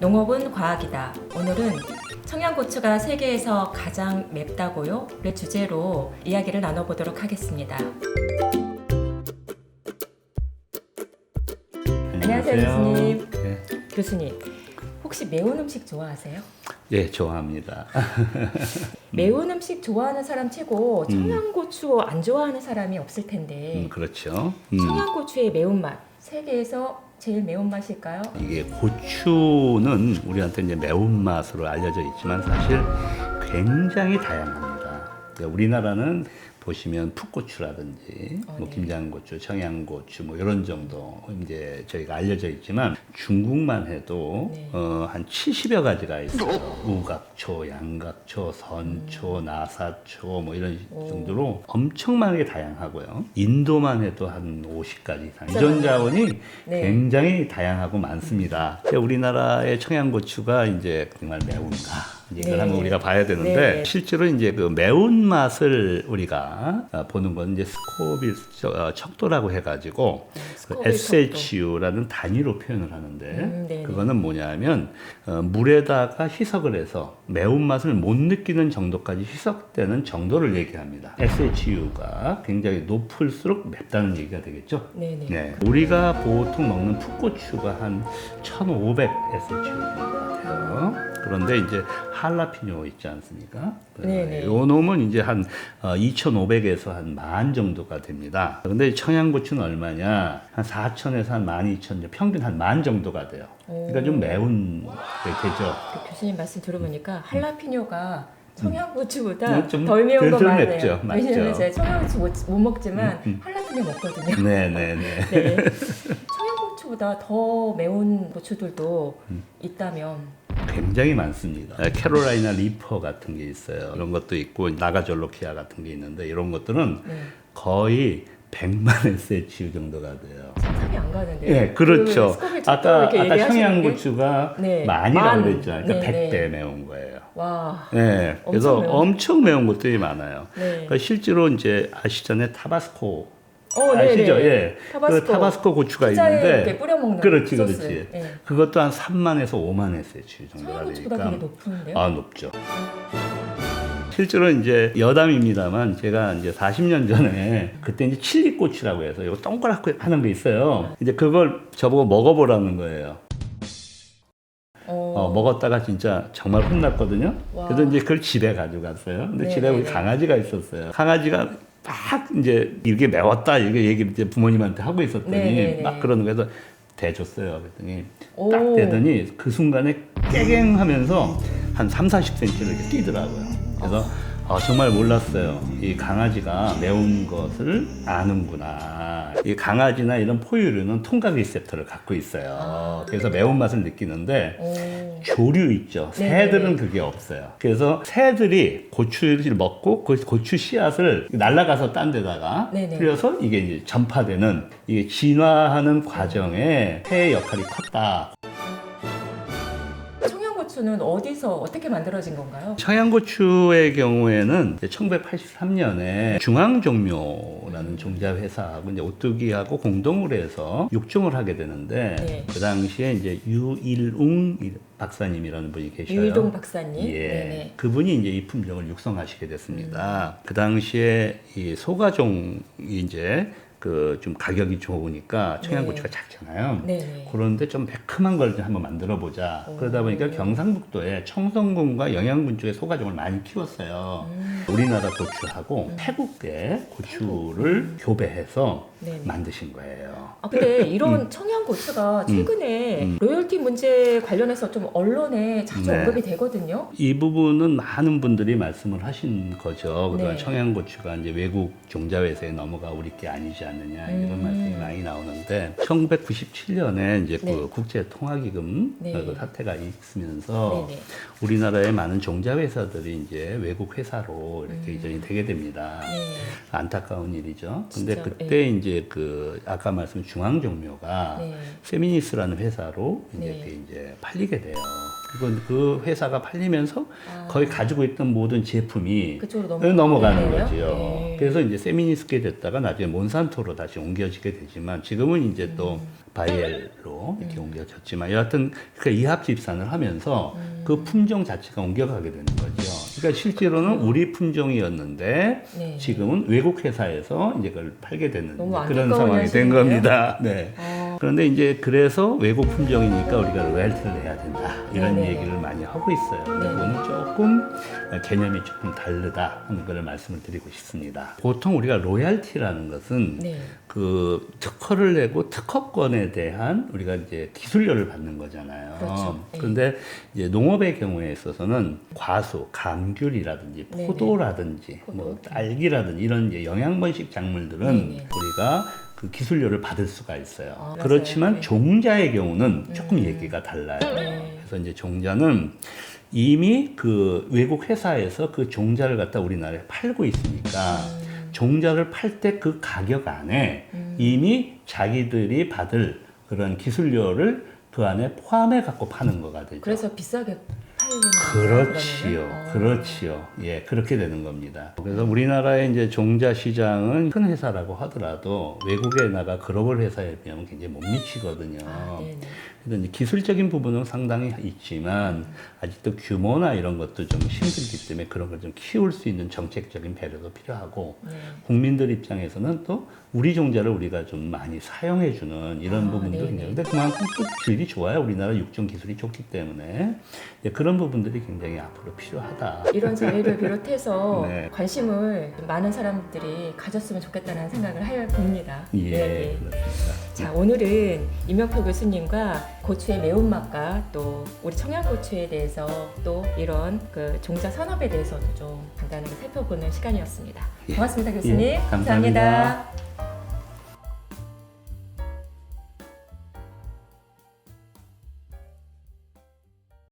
농업은 과학이다. 오늘은 청양고추가 세계에서 가장 맵다고요? 를 주제로 이야기를 나눠보도록 하겠습니다. 안녕하세요, 교수님. 네. 교수님, 혹시 매운 음식 좋아하세요? 예, 좋아합니다. 매운 음식 좋아하는 사람 치고 청양고추 안 좋아하는 사람이 없을 텐데 그렇죠. 청양고추의 매운맛, 세계에서 제일 매운맛일까요? 이게 고추는 우리한테 이제 매운맛으로 알려져 있지만 사실 굉장히 다양합니다. 그러니까 우리나라는 보시면 풋고추라든지 뭐 네. 김장고추, 청양고추 뭐 이런 정도 이제 저희가 알려져 있지만 중국만 해도 네. 한 70여 가지가 있어요. 우각초, 양각초, 선초, 나사초 뭐 이런 정도로 엄청나게 다양하고요. 인도만 해도 한 50가지 이상. 유전 자원이 네. 굉장히 다양하고 많습니다. 우리나라의 청양고추가 이제 정말 매운가? 이걸 네. 한번 우리가 봐야 되는데 네. 실제로 이제 그 매운맛을 우리가 보는 건 이제 스코빌 척도라고 해가지고 스코빌 SHU라는 단위로 표현을 하는데 네네. 그거는 뭐냐면 물에다가 희석을 해서 매운맛을 못 느끼는 정도까지 희석되는 정도를 얘기합니다. SHU가 굉장히 높을수록 맵다는 얘기가 되겠죠. 네네. 네. 우리가 보통 먹는 풋고추가 한 1500 SHU 정도 같아요. 그런데 이제 할라피뇨 있지 않습니까? 네네. 요 놈은 이제 한 2,500에서 한 10,000 정도가 됩니다. 근데 청양고추는 얼마냐? 한 4,000에서 한 12,000, 평균 한 10,000 정도가 돼요. 그러니까 좀 매운 게 되죠. 그 교수님 말씀 들어보니까 할라피뇨가 청양고추보다 좀 덜 매운 거 덜 맞네요. 맵죠. 맞죠. 왜냐면 제가 청양고추 못 먹지만 할라피뇨 먹거든요. 네네네. 네. 청양고추보다 더 매운 고추들도 있다면 굉장히 많습니다. 캐롤라이나 리퍼 같은 게 있어요. 이런 것도 있고 나가졸로키아 같은 게 있는데 이런 것들은 네. 거의 100만 SHU 정도가 돼요. 상상이 안 가는데. 예, 그렇죠. 스코빌 아까 이렇게 얘기하시는 청양고추가 게? 네. 많이라고 만. 그랬잖아요. 그러니까 네, 100배 매운 거예요. 와. 예, 그래서 엄청 매운 엄청 매운 것들이 많아요. 네. 그러니까 실제로 이제 아시잖아요. 타바스코. 네네. 아시죠? 예. 타바스코. 그 타바스코 고추가 피자에 있는데. 이렇게 뿌려 먹는 그렇지, 소스. 그렇지. 네. 그것도 한 3만에서 5만 SH 정도가 청양고추보다 되니까. 그게 높은데요? 아, 높죠. 실제로 이제 여담입니다만 제가 이제 40년 전에 그때 이제 칠리고추라고 해서 이거 동그랗게 하는 게 있어요. 이제 그걸 저보고 먹어보라는 거예요. 먹었다가 진짜 정말 혼났거든요. 와. 그래서 이제 그걸 집에 가져갔어요. 근데 집에 우리 네네네. 강아지가 있었어요. 강아지가 막 이제 이게 매웠다 이렇게 얘기를 이제 부모님한테 하고 있었더니 네네네. 막 그러는 거에서 대줬어요. 그랬더니 오. 딱 대더니 그 순간에 깨갱하면서 한 30-40cm를 이렇게 뛰더라고요. 그래서 정말 몰랐어요. 이 강아지가 매운 것을 아는구나. 이 강아지나 이런 포유류는 통각 리셉터를 갖고 있어요. 그래서 매운맛을 느끼는데 오. 조류 있죠. 네네. 새들은 그게 없어요. 그래서 새들이 고추를 먹고 그 고추 씨앗을 날아가서 딴 데다가 네네. 뿌려서 이게 이제 전파되는 이게 진화하는 과정에 새의 역할이 컸다. 청양고추는 어디서 어떻게 만들어진 건가요? 청양고추의 경우에는 1983년에 중앙종묘라는 종자 회사하고 이제 오뚜기하고 공동으로 해서 육종을 하게 되는데 네. 그 당시에 이제 유일웅 박사님이라는 분이 계셔요. 유일동 박사님. 예. 네네. 그분이 이제 이 품종을 육성하시게 됐습니다. 그 당시에 이 소가종이 이제 그 좀 가격이 좋으니까 청양고추가 작잖아요. 네네. 그런데 좀 매콤한 걸 좀 한번 만들어 보자. 그러다 보니까 경상북도에 청성군과 영양군 쪽에 소가종을 많이 키웠어요. 우리나라 고추하고 태국의 고추를 교배해서 네네. 만드신 거예요. 근데 이런 청양고추가 최근에 로열티 문제 관련해서 좀 언론에 자주 네. 언급이 되거든요. 이 부분은 많은 분들이 말씀을 하신 거죠. 그동안 네. 청양고추가 이제 외국 종자회사에 넘어가 우리 게 아니지 않느냐 이런 말씀이 많이 나오는데 1997년에 이제 네. 그 국제통화기금 네. 그 사태가 있으면서 네네. 우리나라의 많은 종자회사들이 이제 외국 회사로 이렇게 이전이 되게 됩니다. 네. 안타까운 일이죠. 근데 진짜, 그때 이제 그 아까 말씀 중앙종묘가 네. 페미니스라는 회사로 이제, 네. 이제 팔리게 돼요. 그건 그 회사가 팔리면서 거의 가지고 있던 모든 제품이 그쪽으로 넘어가는 거예요? 거죠. 네. 그래서 이제 세미니스케 됐다가 나중에 몬산토로 다시 옮겨지게 되지만 지금은 이제 또 바이엘로 이렇게 옮겨졌지만 여하튼 그러니까 이합 집산을 하면서 그 품종 자체가 옮겨가게 되는 거죠. 그러니까 실제로는 우리 품종이었는데 네. 지금은 외국 회사에서 이제 그걸 팔게 되는 너무 그런 안타까운 상황이 된 현실인데요? 겁니다. 네. 그런데 이제 그래서 외국 품종이니까 우리가 로얄티를 내야 된다 이런 네네. 얘기를 많이 하고 있어요. 근데 네네. 그거는 조금 개념이 조금 다르다 하는 걸 말씀을 드리고 싶습니다. 보통 우리가 로얄티라는 것은 네. 그 특허를 내고 특허권에 대한 우리가 이제 기술료를 받는 거잖아요. 그렇죠. 네. 그런데 이제 농업의 경우에 있어서는 과수, 감귤이라든지 네네. 포도라든지 뭐 딸기라든지 이런 이제 영양번식 작물들은 네네. 우리가 그 기술료를 받을 수가 있어요. 맞아요. 그렇지만 네. 종자의 경우는 조금 얘기가 달라요. 네. 그래서 이제 종자는 이미 그 외국 회사에서 그 종자를 갖다 우리나라에 팔고 있으니까 종자를 팔 때 그 가격 안에 이미 자기들이 받을 그런 기술료를 그 안에 포함해 갖고 파는 거가 되죠. 그래서 비싸게 팔리는 그렇지요. 거라면은? 그렇지요. 예, 그렇게 되는 겁니다. 그래서 우리나라의 이제 종자 시장은 큰 회사라고 하더라도 외국에 나가 글로벌 회사에 비하면 굉장히 못 미치거든요. 네네. 그래서 이제 기술적인 부분은 상당히 있지만 아직도 규모나 이런 것도 좀 힘들기 때문에 그런 걸 좀 키울 수 있는 정책적인 배려도 필요하고 네. 국민들 입장에서는 또 우리 종자를 우리가 좀 많이 사용해주는 이런 부분도 네네. 굉장히 근데 그만큼 또 질이 좋아요. 우리나라 육종 기술이 좋기 때문에 예, 그런 부분들이 굉장히 앞으로 필요하다. 이런 자리를 비롯해서 네. 관심을 많은 사람들이 가졌으면 좋겠다는 생각을 해봅니다. 예, 네. 그렇습니다. 자, 오늘은 임명표 교수님과 고추의 매운맛과 또 우리 청양고추에 대해서 또 이런 그 종자 산업에 대해서도 좀 간단하게 살펴보는 시간이었습니다. 예. 고맙습니다, 교수님. 예, 감사합니다. 감사합니다.